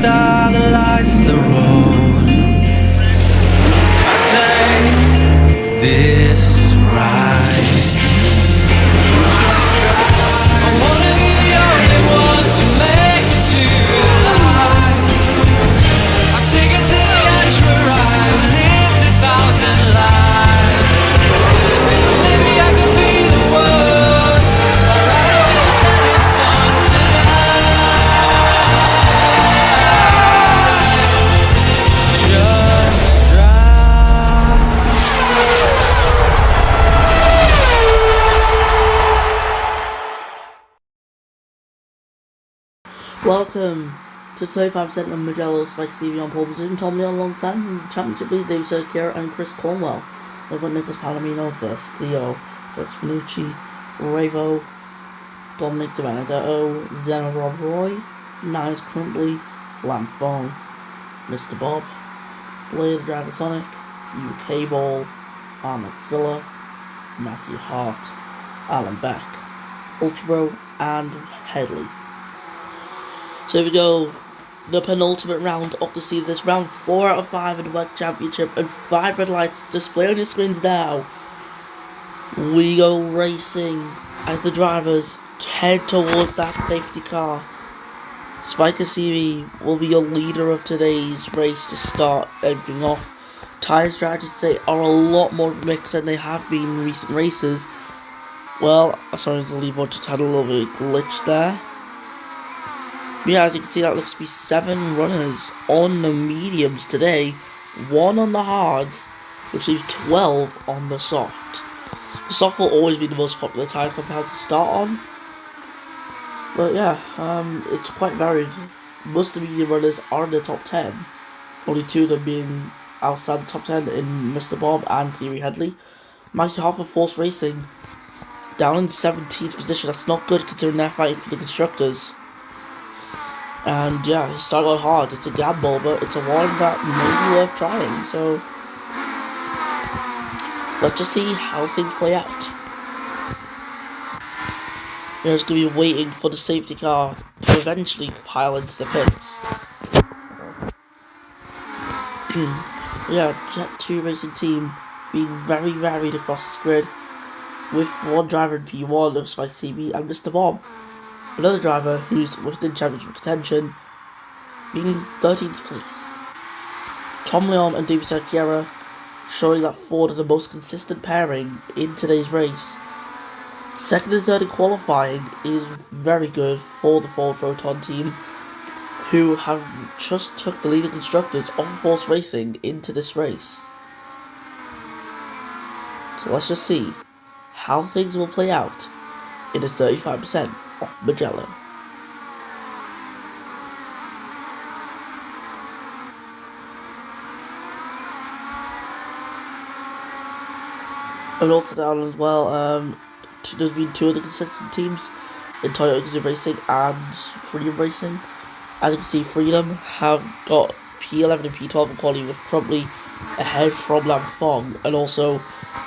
are the lights of the road. I take this ride. Just drive. I wanna be the only one to make it to the light. I take it to the edge where I've lived 1,000 lives. Maybe I could be the one. I'll ride to the setting sun tonight. Just drive. Welcome to 35% of Mugello, Spike CV on pole position, Tom Leon alongside Championship lead David A.G.E and Chris Cornwell. They've got Nicholas Palomino first, Theo, Rex Finucci, Ravo, Dominic DiBenedetto, Zeno Rob Roy, Niles Crumpley, Lam Fong, Mr. Bob, Blade Dragasonic, UK Ball, Ahmed Silla, Matthew Hart, Alan Beck, Ultrabro, and Headley. So here we go, the penultimate round of the season. This round 4 out of 5 in the WEC Championship, and 5 red lights display on your screens now. We go racing as the drivers head towards that safety car. Spike CV will be your leader of today's race to start everything off. Tyre strategies today are a lot more mixed than they have been in recent races. Well, sorry, the leaderboard just had a little bit of a glitch there. Yeah, as you can see, that looks to be 7 runners on the mediums today, 1 on the hards, which leaves 12 on the soft. The soft will always be the most popular tyre compound to start on. But yeah, it's quite varied. Most of the medium runners are in the top 10, only 2 of them being outside the top 10 in Mr. Bob and Thierry Headley. Mikey Hoffa Force Racing down in 17th position. That's not good considering they're fighting for the constructors. And yeah, he started out hard. It's a gamble, but it's a one that may be worth trying. So let's just see how things play out. We're just going to be waiting for the safety car to eventually pile into the pits. Yeah, Jet 2 Racing Team being very varied across the grid, with one driver in P1 of Spike CV and Mr. Bob. Another driver who's within championship contention, being 13th place. Tom Leon and David A.G.E showing that Ford are the most consistent pairing in today's race. Second and third in qualifying is very good for the Ford Proton team, who have just took the leading constructors of Force Racing into this race. So let's just see how things will play out in the 35% of Mugello. And also down as well, there's been 2 other consistent teams in Toyota Gazoo Racing and Freedom Racing. As you can see, Freedom have got P11 and P12 in quality, with Crumpley ahead from Lam Fong, and also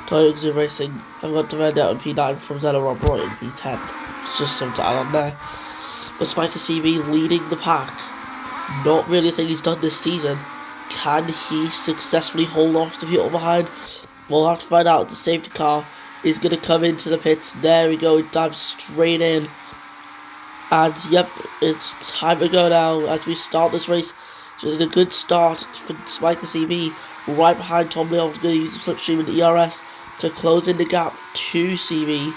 Toyota Gazoo Racing have got DiBenedetto and P9 from Zeno Rob Roy in P10. It's just something to add on there. But Spike CV leading the pack, not really a thing he's done this season. Can he successfully hold off the people behind? We'll have to find out. The safety car is going to come into the pits. There we go, it dives straight in. And yep, it's time to go now as we start this race. So it's a good start for Spike CV. Right behind Tom Leon, going to use the slipstream and the ERS to close in the gap to CV.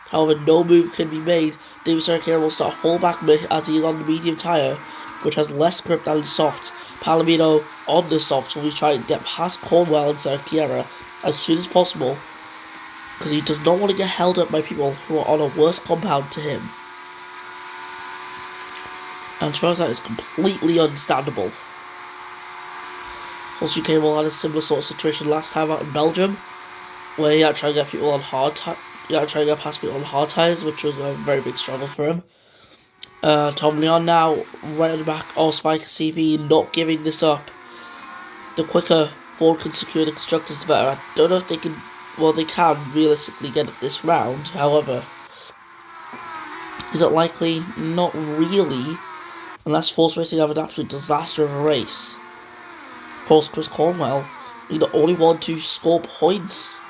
However, no move can be made. David A.G.E will start full back as he is on the medium tyre, which has less grip than the soft. Palomino on the soft, so we try and get past Cornwell and A.G.E as soon as possible, because he does not want to get held up by people who are on a worse compound to him. And as far as that is completely understandable. Also, UK had a similar sort of situation last time out in Belgium, where he had to try to get people on try to get past people on hard tyres, which was a very big struggle for him. Tom Leon now right at the back of Spike CV, not giving this up. The quicker Ford can secure the constructors, the better. I don't know if they can, well, they can realistically get it this round. However, is it likely? Not really, unless Force Racing have an absolute disaster of a race. Of course, Chris Cornwell being the only one to score points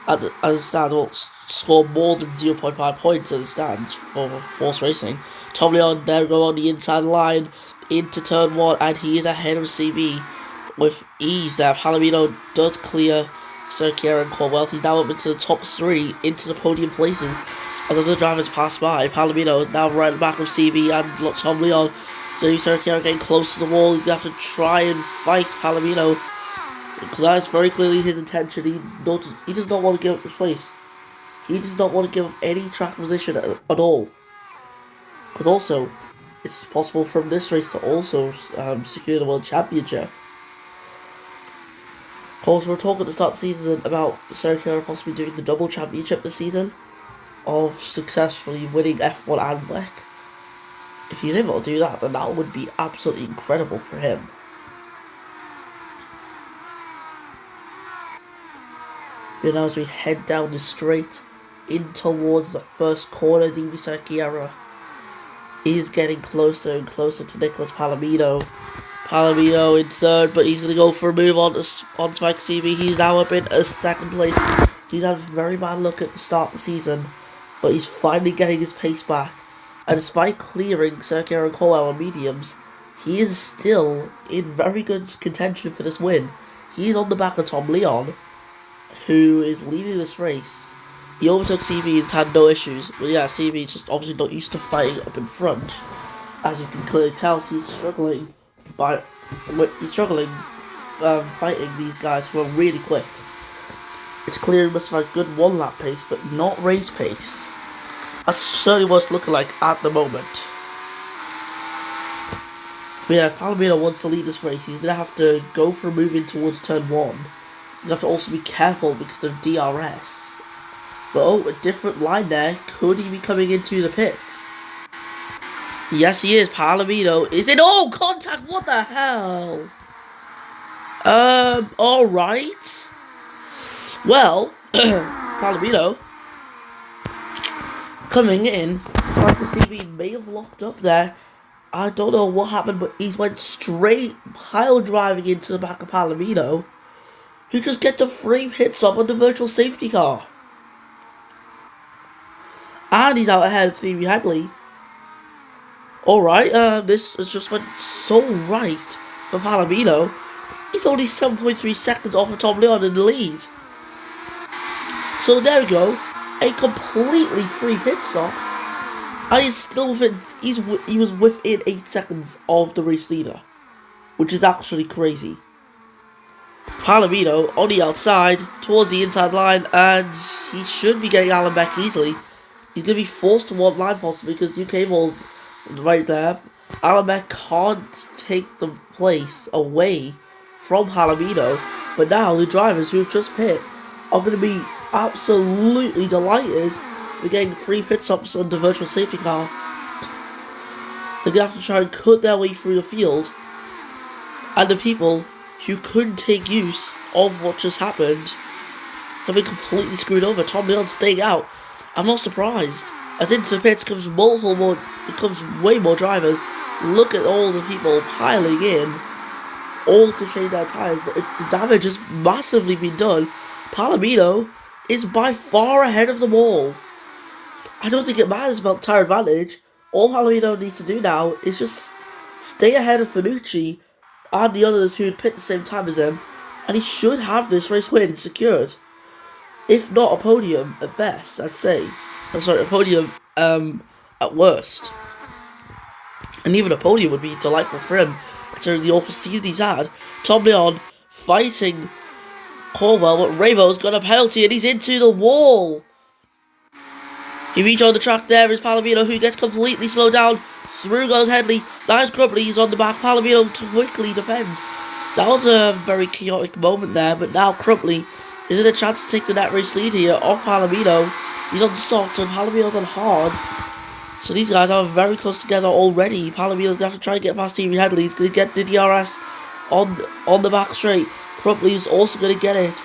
as it stands, well, score more than 0.5 points as it stands for Force Racing. Tom Leon there go on the inside line into turn 1, and he is ahead of CB with ease there. Palomino does clear Serkier and Cornwell. He's now up into the top 3, into the podium places as other drivers pass by. Palomino now right at the back of CB and Tom Leon. So Serkier getting close to the wall. He's going to have to try and fight Palomino, because that is very clearly his intention. He does not want to give up his place. He does not want to give up any track position at all. Because also, it's possible from this race to also secure the World Championship. Of course, we're talking at the start of the season about Sergio possibly doing the double championship this season, of successfully winning F1 and WEC. If he's able to do that, then that would be absolutely incredible for him. But now as we head down the straight in towards the first corner, DB Serkiera is getting closer and closer to Nicholas Palomino. Palomino in third, but he's going to go for a move on Spike CB. He's now up in a second place. He's had a very bad look at the start of the season, but he's finally getting his pace back. And despite clearing Serkiera and Cornwell on mediums, he is still in very good contention for this win. He's on the back of Tom Leon, who is leading this race. He overtook CB and had no issues. But yeah, CB's just obviously not used to fighting up in front. As you can clearly tell, he's struggling fighting these guys who are really quick. It's clear he must have had good one-lap pace, but not race pace. That's certainly what it's looking like at the moment. But yeah, if Palomino wants to lead this race, he's going to have to go for a move in towards turn 1. You have to also be careful because of DRS. But oh, a different line there. Could he be coming into the pits? Yes, he is. Palomino is in. Oh, contact! What the hell? Alright. Well, Palomino coming in. Sniper CB may have locked up there. I don't know what happened, but he went straight pile driving into the back of Palomino, who just get the free pit stop on the virtual safety car. And he's out ahead of Stevie Hadley. Alright, this has just went so right for Palomino. He's only 7.3 seconds off of Tom Leon in the lead. So there we go. A completely free pit stop. And he's still within, he was within 8 seconds of the race leader, which is actually crazy. Palomino on the outside, towards the inside line, and he should be getting Alan back easily. He's going to be forced to one line possibly because UK Ball's right there. Alan Beck can't take the place away from Palomino, but now the drivers who have just pit are going to be absolutely delighted for getting free pit stops on the virtual safety car. They're going to have to try and cut their way through the field, and the people who couldn't take use of what just happened have been completely screwed over. Tom Leon staying out. I'm not surprised, as into the pits comes way more drivers. Look at all the people piling in, all to change their tyres, but the damage has massively been done. Palomino is by far ahead of them all. I don't think it matters about tyre advantage. All Palomino needs to do now is just stay ahead of Fanucci and the others who would pit the same time as him, and he should have this race win secured. If not a podium at best, I'd say. I'm sorry, a podium at worst. And even a podium would be delightful for him, considering the awful season he's had. Tom Leon fighting Cornwell, but Ravo's got a penalty and he's into the wall. He rejoined the track. There is Palomino, who gets completely slowed down. Through goes Headley. Nice Crumpler, he's on the back. Palomino quickly defends. That was a very chaotic moment there, but now Crumpley is in a chance to take the net race lead here off Palomino. He's on softs and Palomino's on hards. So these guys are very close together already. Palomino's going to have to try and get past Stevie Headley. He's going to get the DRS on the back straight. Crumpley is also going to get it.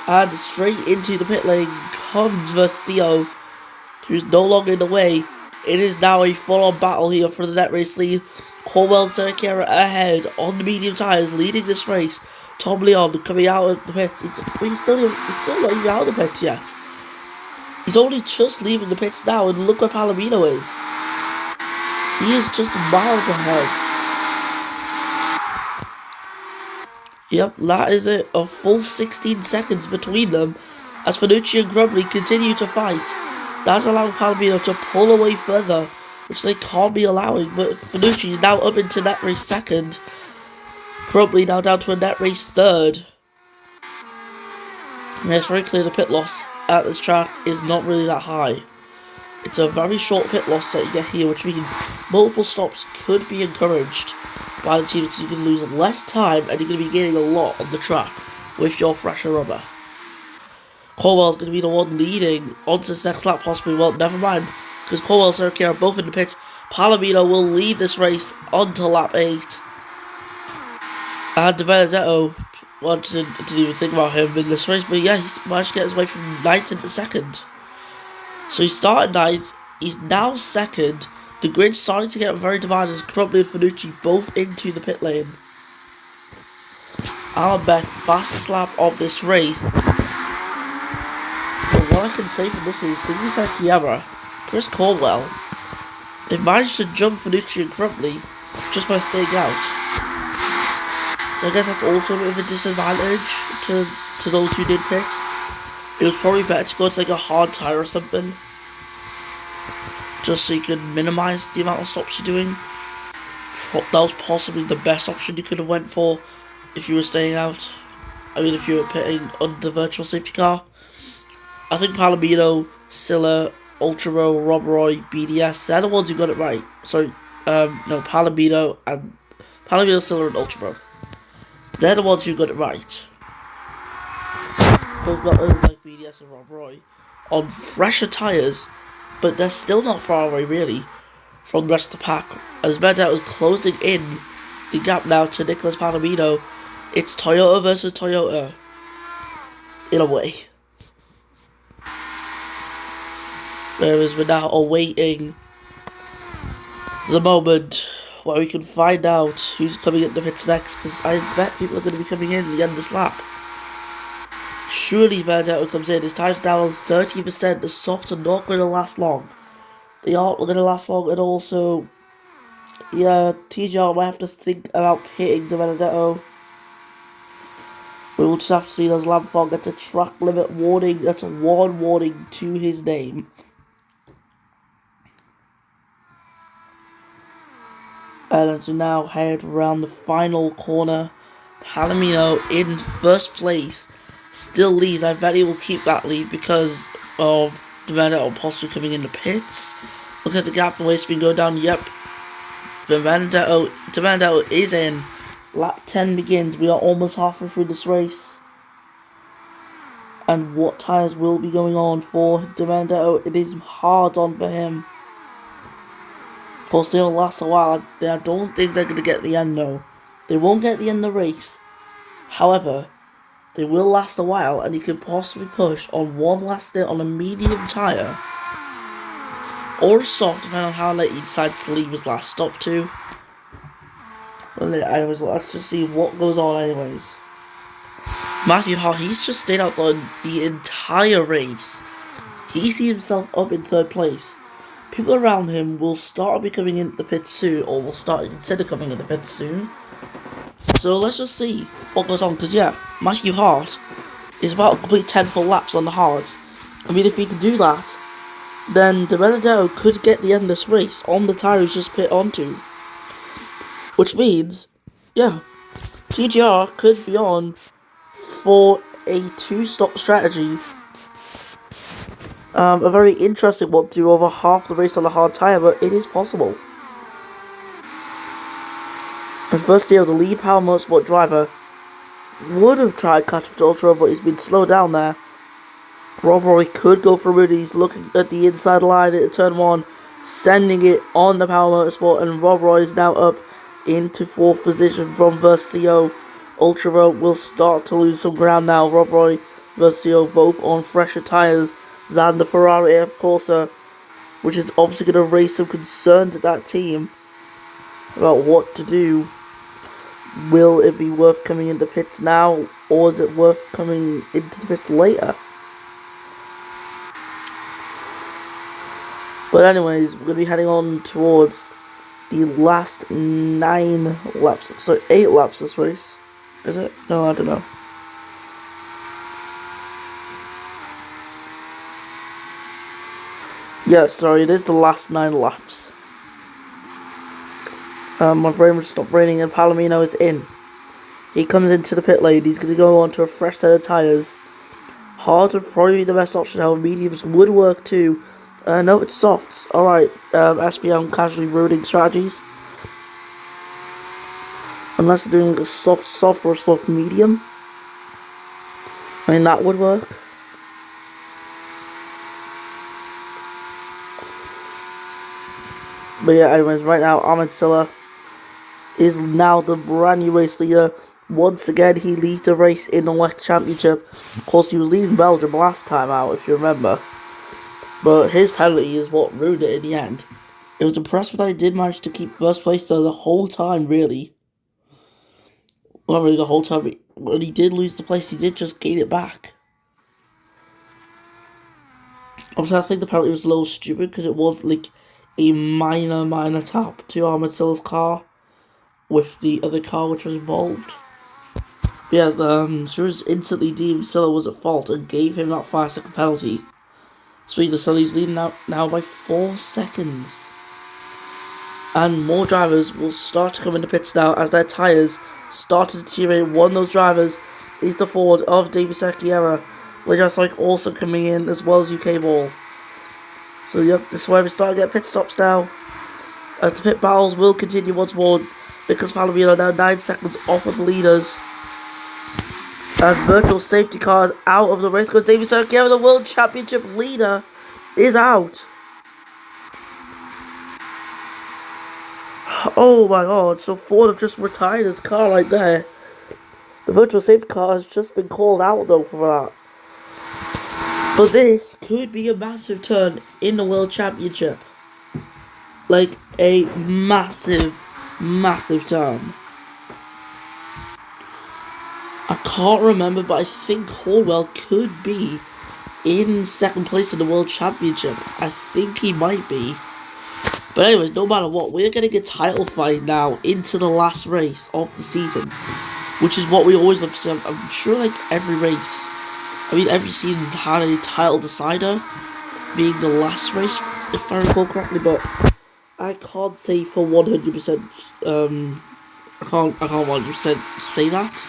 And straight into the pit lane comes versus Theo, who's no longer in the way. It is now a full-on battle here for the net race lead. Cornwell and Serkiera ahead on the medium tyres, leading this race. Tom Leon coming out of the pits. He's still not even out of the pits yet. He's only just leaving the pits now, and look where Palomino is. He is just miles ahead. Yep, that is it. A full 16 seconds between them as Fanucci and Grumbly continue to fight. That's allowing Palomino to pull away further, which they can't be allowing, but Fanucci is now up into net race second. Grumbly now down to a net race third. And it's very clear the pit loss at this track is not really that high. It's a very short pit loss that you get here, which means multiple stops could be encouraged by the team, so you can lose less time and you're going to be gaining a lot on the track with your fresher rubber. Cornwell's going to be the one leading onto this next lap, possibly. Well, never mind, because Cornwell and Serkiera are both in the pits. Palomino will lead this race onto lap 8. And De Benedetto, well, didn't even think about him in this race, but yeah, he's managed to get his way from 9th into 2nd. So he started 9th, he's now 2nd. The grid's starting to get very divided as Grumbly and Fanucci both into the pit lane. Alan Beck, fastest lap of this race. But what I can say for this is, things like Sierra, Chris Cornwell, they've managed to jump Fanucci and Grumbly just by staying out. So I guess that's also a bit of a disadvantage to those who did pit. It was probably better to go to like a hard tyre or something, just so you can minimise the amount of stops you're doing. That was possibly the best option you could have went for if you were staying out. I mean, if you were pitting on the virtual safety car. I think Palomino, Silla, Ultra Row, Rob Roy, BDS, they're the ones who got it right. So, no, Palomino, Silla and Ultra Row. They're the ones who got it right. They've got like BDS and Rob Roy on fresher tyres, but they're still not far away really from the rest of the pack. As Benedetto is closing in the gap now to Nicholas Palomino, it's Toyota versus Toyota in a way. Whereas we're now awaiting the moment where we can find out who's coming into the pits next, because I bet people are going to be coming in at the end of this lap. Surely Benedetto comes in, his tyres down on 30%, the softs are not going to last long. They aren't going to last long, and also, yeah, TGR might have to think about hitting De Benedetto. We will just have to see as Lampfong gets a track limit warning. That's a 1 warning to his name. And as we now head around the final corner, Palomino in first place still leads. I bet he will keep that lead because of De Benedetto possibly coming in the pits. Look at the gap, the way it's been going down. Yep, De Benedetto is in. Lap 10 begins. We are almost halfway through this race. And what tyres will be going on for De Benedetto? It is hard on for him. Of course, they'll last a while. I don't think they're going to get the end, though. They won't get the end of the race. However, they will last a while, and he could possibly push on one last stint on a medium tyre. Or a soft, depending on how late he decides to leave his last stop to. Well, anyways, let's just see what goes on anyways. Matthew Hart, he's just stayed out on the entire race. He sees himself up in 3rd place. People around him will start becoming in the pits soon, or will start consider coming in the pits soon. So let's just see what goes on, because yeah, Matthew Hart is about to complete 10 full laps on the hards. I mean, if he can do that, then De Benedetto could get the end of this race on the tyre he's just pit onto. Which means, yeah, TGR could be on for a 2-stop strategy. A very interesting one to do over half the race on a hard tyre, but it is possible. And first year, the lead Power Motorsport driver would have tried catch up to Ultra, but he's been slowed down there. Rob Roy could go for it. He's looking at the inside line at turn 1, sending it on the Power Motorsport, and Rob Roy is now up into 4th position from Versio. Ultra Row will start to lose some ground now. Rob Roy, Versio both on fresher tyres than the Ferrari F Corsa. which is obviously going to raise some concern to that team about what to do. Will it be worth coming into pits now, or is it worth coming into the pits later? But anyways, we're going to be heading on towards the last 8 laps this race. Is it? No, I don't know. Yeah, sorry, it is the last 9 laps. My brain would stop raining and Palomino is in. He comes into the pit lane, he's going to go on to a fresh set of tyres. Hard would probably be the best option, however mediums would work too. No, it's softs. Alright, SPM casually ruining strategies. Unless they're doing a soft or a soft medium. I mean, that would work. But yeah, anyways, right now, Ahmed Silla is now the brand new race leader. Once again, he leads the race in the WEC Championship. Of course, he was leading Belgium last time out, if you remember. But his penalty is what ruined it in the end. It was impressive that he did manage to keep first place though the whole time, really. Well, not really the whole time, but when he did lose the place, he did just gain it back. Obviously, I think the penalty was a little stupid because it was like a minor tap to Ahmed Silla's car with the other car which was involved. But yeah, the jurors instantly deemed Silla was at fault and gave him that 5-second penalty. So the Sully's leading out now by 4 seconds. And more drivers will start to come into pits now as their tyres start to deteriorate. One of those drivers is the Ford of David Secchiera, with just like also coming in as well as UK Ball. So yep, this is where we start to get pit stops now. As the pit battles will continue once more. Nicholas Palomino now 9 seconds off of the leaders. And virtual safety cars out of the race because David Secchiera, the World Championship leader, is out. Oh my god, so Ford have just retired his car right there. The virtual safety car has just been called out though for that. But this could be a massive turn in the World Championship. Like a massive turn. I can't remember, but I think Caldwell could be in second place in the World Championship. I think he might be. But anyways, no matter what, we're getting a title fight now into the last race of the season. Which is what we always love to see. I'm sure like every race, I mean every season's had a title decider being the last race, if I recall correctly, but I can't say for 100%, I can't 100% say that.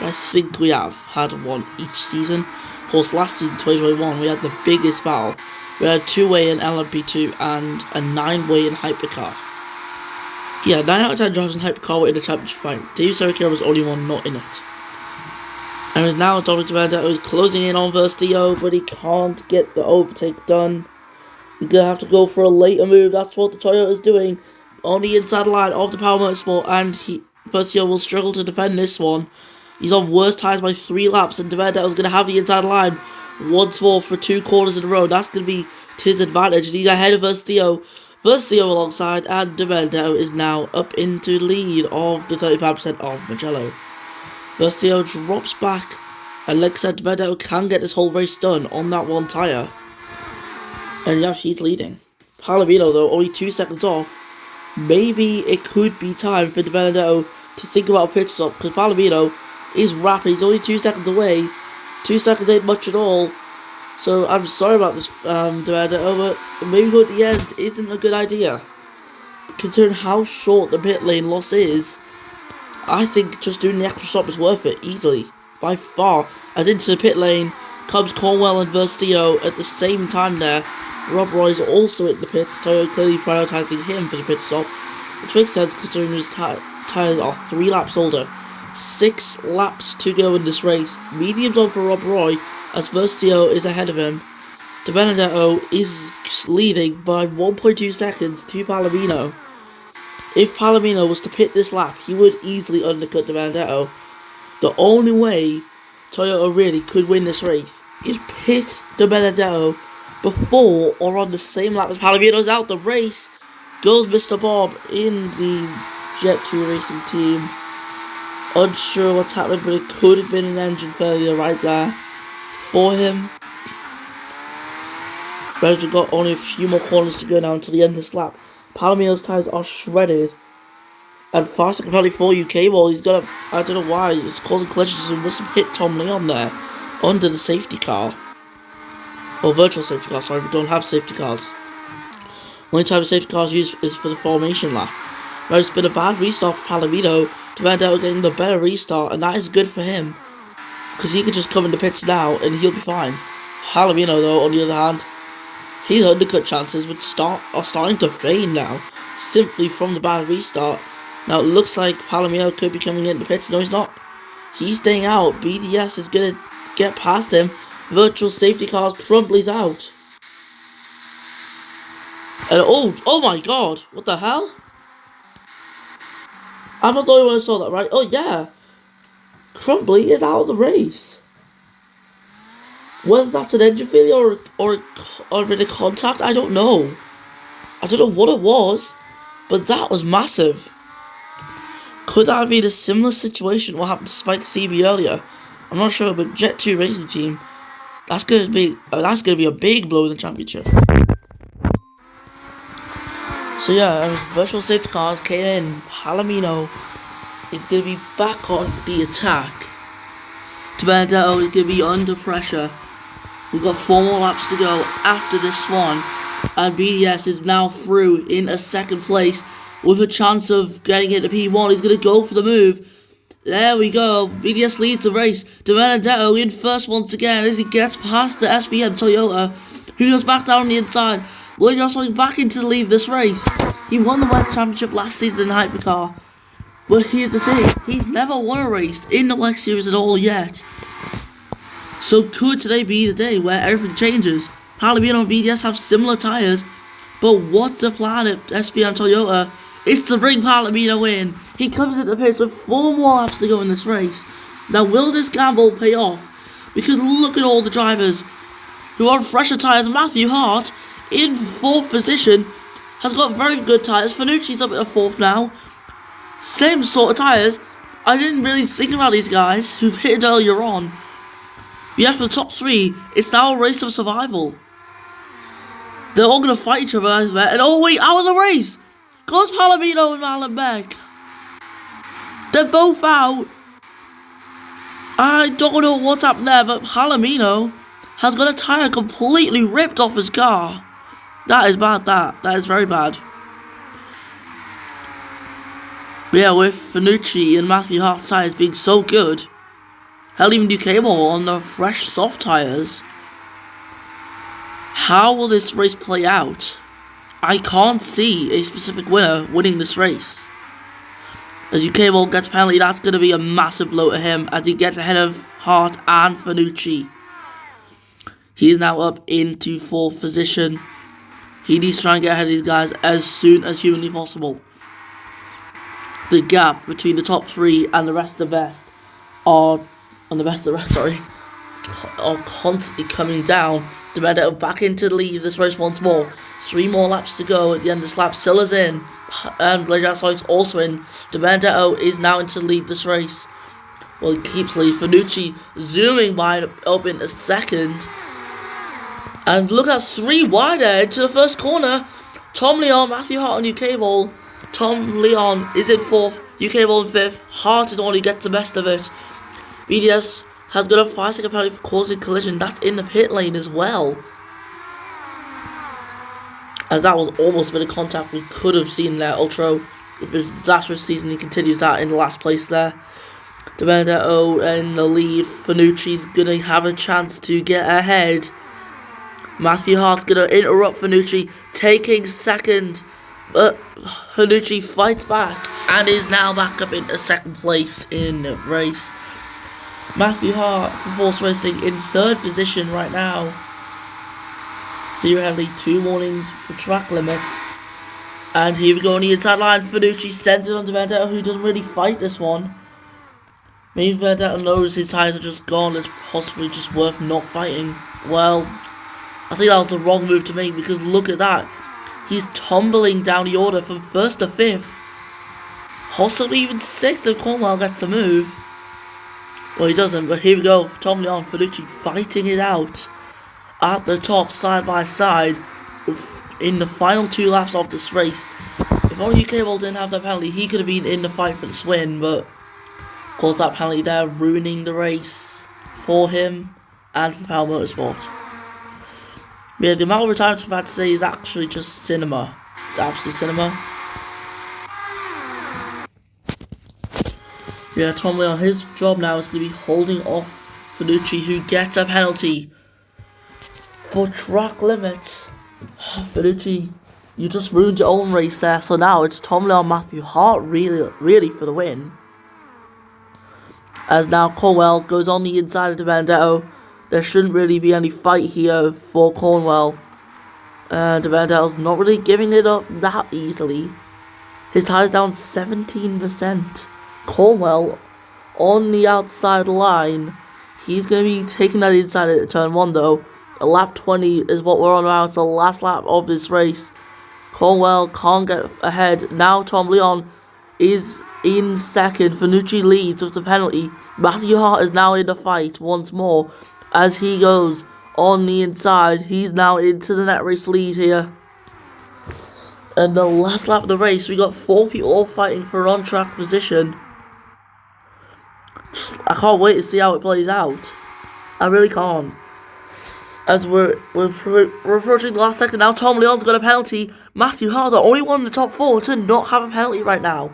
But I think we have had one each season. Of course, last season, 2021, we had the biggest battle. We had a 2-way in LMP2 and a 9-way in Hypercar. Yeah, 9 out of 10 drivers in Hypercar were in the championship fight. David Secchiera was the only one not in it. And now Dominic Benedetto is closing in on Verstio, but he can't get the overtake done. He's going to have to go for a later move. That's what the Toyota is doing on the inside line of the Power Motorsport, and Verstio will struggle to defend this one. He's on worse tyres by 3 laps, and Benedetto's going to have the inside line once more for 2 corners in a row. That's going to be to his advantage, and he's ahead of Verstio. Verstio alongside, and Benedetto is now up into the lead of the 35% of Mugello. Verstio drops back, and like I said, Benedetto can get this whole race done on that one tyre. And yeah, he's leading. Palomino, though, only 2 seconds off. Maybe it could be time for Benedetto to think about a pit stop, because Palomino is rapid. He's only 2 seconds away. 2 seconds ain't much at all. So I'm sorry about this, Benedetto, but maybe going to the end isn't a good idea. Considering how short the pit lane loss is, I think just doing the extra stop is worth it, easily. By far. As into the pit lane comes Cornwell and Verstio at the same time there. Rob Roy's also in the pits, Toyo clearly prioritising him for the pit stop, which makes sense considering his tyres are 3 laps older. 6 laps to go in this race. Mediums on for Rob Roy as Verstio is ahead of him. De Benedetto is leading by 1.2 seconds to Palomino. If Palomino was to pit this lap, he would easily undercut De Benedetto. The only way Toyota really could win this race is pit De Benedetto before or on the same lap as Palomino's out the race goes Mr. Bob in the Jet 2 racing team. Unsure what's happened, but it could have been an engine failure right there for him. But we've got only a few more corners to go now until the end of this lap. Palomino's tyres are shredded. And faster apparently for UK Ball. He's got a, I don't know why, it's causing collisions. He must have hit Tom Leon there under the safety car. Or virtual safety car, sorry, we don't have safety cars. Only time safety cars used is for the formation lap. Now it's been a bad restart for Palomino to end out getting the better restart, and that is good for him. Because he could just come in the pits now and he'll be fine. Palomino though, on the other hand, his undercut chances are starting to fade now, simply from the bad restart. Now it looks like Palomino could be coming in the pits. No, he's not. He's staying out. BDS is going to get past him. Virtual safety car crumbles out. And oh my god, what the hell? I'm not the only one who saw that, right? Oh yeah, Crumbly is out of the race. Whether that's an engine failure or a bit of contact, I don't know. I don't know what it was, but that was massive. Could that have been a similar situation what happened to Spike CB earlier? I'm not sure, but Jet 2 racing team, that's gonna be a big blow in the championship. So yeah, virtual safety cars came in. Palomino is gonna be back on the attack. Vendetto is gonna be under pressure. We've got 4 more laps to go after this one, and BDS is now through in a second place with a chance of getting into P1. He's going to go for the move. There we go. BDS leads the race. Vendetto in first once again as he gets past the SBM Toyota, who goes back down the inside. William Johnson back into the lead this race. He won the WEC Championship last season in the Hypercar. But here's the thing. He's never won a race in the WEC Series at all yet. So could today be the day where everything changes? Palomino and BDS have similar tyres, but what's the plan at SBM Toyota? It's to bring Palomino in. He comes into the pits with 4 more laps to go in this race. Now will this gamble pay off? Because look at all the drivers who are on fresher tyres. Matthew Hart in 4th position has got very good tyres. Fanucci's up at the 4th now. Same sort of tyres. I didn't really think about these guys who pitted earlier on. But yeah, for the top 3, it's now a race of survival. They're all going to fight each other, and oh wait, out of the race goes Palomino and Malenbeck. They're both out. I don't know what's happened there, but Palomino has got a tyre completely ripped off his car. That is bad, that is very bad. But yeah, with Fanucci and Matthew Hart's tyres being so good, hell, even UK Ball on the fresh soft tyres, how will this race play out? I can't see a specific winner winning this race. As UK Ball gets a penalty, that's going to be a massive blow to him as he gets ahead of Hart and Fanucci. He is now up into 4th position. He needs to try and get ahead of these guys as soon as humanly possible. The gap between the top 3 and the rest of the rest are constantly coming down. Vendetto back into the lead this race once more. 3 more laps to go at the end of this lap. Silla's in, and Blazer Sonic's also in. Vendetto is now into the lead this race. Well, he keeps lead. Fanucci zooming by up in a second. And look at 3 wide there into the first corner. Tom Leon, Matthew Hart and UK Ball. Tom Leon is in 4th, UK Ball in 5th. Hart is the one who gets the best of it. BDS has got a 5-second penalty for causing collision. That's in the pit lane as well. As that was almost a bit of contact we could have seen there. Ultra, with his disastrous season, he continues that in the last place there. Vendetto in the lead. Fanucci's going to have a chance to get ahead. Matthew Hart's going to interrupt Fanucci, taking second. But Fanucci fights back and is now back up into 2nd place in the race. Matthew Hart for Force Racing in 3rd position right now. So you have 2 warnings for track limits. And here we go on the inside line. Fanucci sends it on to Vendetto, who doesn't really fight this one. Maybe Vendetto knows his tyres are just gone. It's possibly just worth not fighting. Well, I think that was the wrong move to make, because look at that. He's tumbling down the order from 1st to 5th. Possibly even 6th if Cornwell gets a move. Well, he doesn't, but here we go. Tom Leon, Fanucci fighting it out at the top, side by side, in the final 2 laps of this race. If only UK Ball didn't have that penalty, he could have been in the fight for this win, but of course that penalty there ruining the race for him and for Power Motorsport. Yeah, the amount of retirements we've had today is actually just cinema. It's absolute cinema. Yeah, Tom Leon, his job now is going to be holding off Fanucci, who gets a penalty for track limits. Fanucci, you just ruined your own race there, so now it's Tom Leon, Matthew Hart really for the win. As now Cornwell goes on the inside of the Vendetto. There shouldn't really be any fight here for Cornwell. The Vendetto's not really giving it up that easily. His tyre's down 17%. Cornwell on the outside line. He's going to be taking that inside at turn 1 though. A lap 20 is what we're on now. It's the last lap of this race. Cornwell can't get ahead. Now Tom Leon is in 2nd. Fanucci leads with the penalty. Matthew Hart is now in the fight once more. As he goes on the inside, he's now into the net race lead here. And the last lap of the race, we got 4 people all fighting for an on-track position. I can't wait to see how it plays out. I really can't. As we're approaching the last second now, Tom Leon's got a penalty. Matthew Hart, the only one in the top 4 to not have a penalty right now.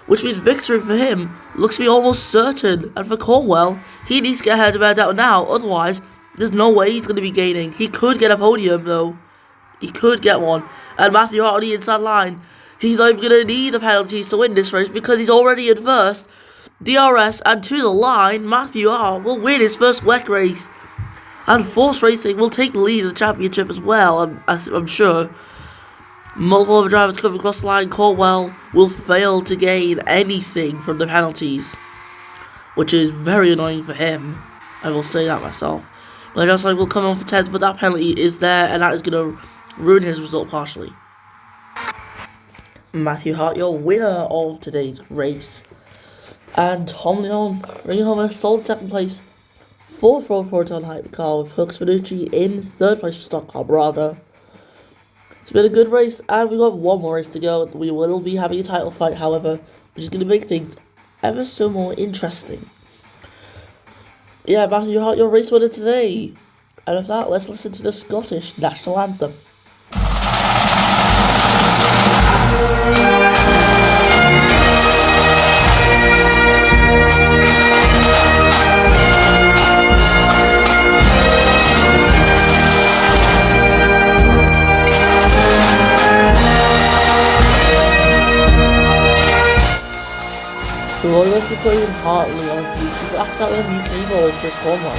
Which means victory for him looks to be almost certain. And for Cornwell, he needs to get ahead of Vendetto now. Otherwise, there's no way he's going to be gaining. He could get a podium though. He could get one. And Matthew Hart on the inside line. He's not even going to need the penalties to win this race because he's already adversed DRS. And to the line, Matthew Hart will win his first WEC race. And Force Racing will take the lead of the championship as well, I'm sure. Multiple other drivers coming across the line. Cornwell will fail to gain anything from the penalties, which is very annoying for him. I will say that myself. But just like will come on for 10th, but that penalty is there, and that is going to ruin his result partially. Matthew Hart, your winner of today's race. And Tom Leon bringing home a solid 2nd place. 4th road for on hypercar with Hooks Fanucci in 3rd place for stock car Brother. It's been a good race, and we've got 1 more race to go. We will be having a title fight, however, which is going to make things ever so more interesting. Yeah, Matthew Hart, your race winner today. And with that, let's listen to the Scottish national anthem. The Royals were playing Hartley on Future, but after that we have UK Ball, Chris Cornwell,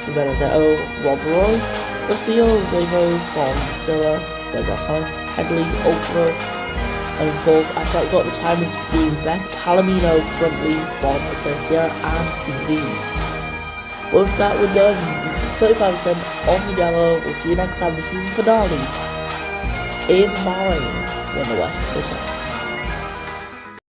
the Benedetto, Rob Roy, Lucio, Ravo, Von, Silla, Degrasson, Headley, Ultra, and of course after that we got the timers between Beck, Calamino, Bruntley, Bond, Cynthia, and CV. But with that we're done. 35% on Mugello. We'll see you next time. This is the finale in Bahrain when the WEC returns.